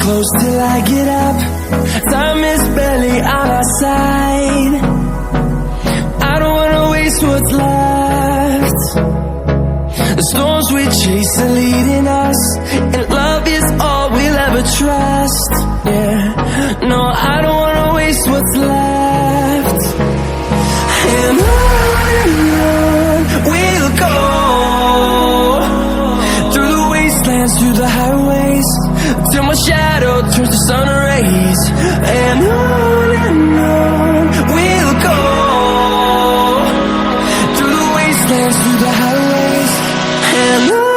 close till I get up. Time is barely on our side. I don't wanna waste what's left. The storms we chase are leading us, and love is all we'll ever trust. Yeah, no, I don't wanna waste what's left. And on we'll go, through the wastelands, through the highways, till my shadow turns to sun rays. And on we'll go, through the wastelands, through the highways, and on.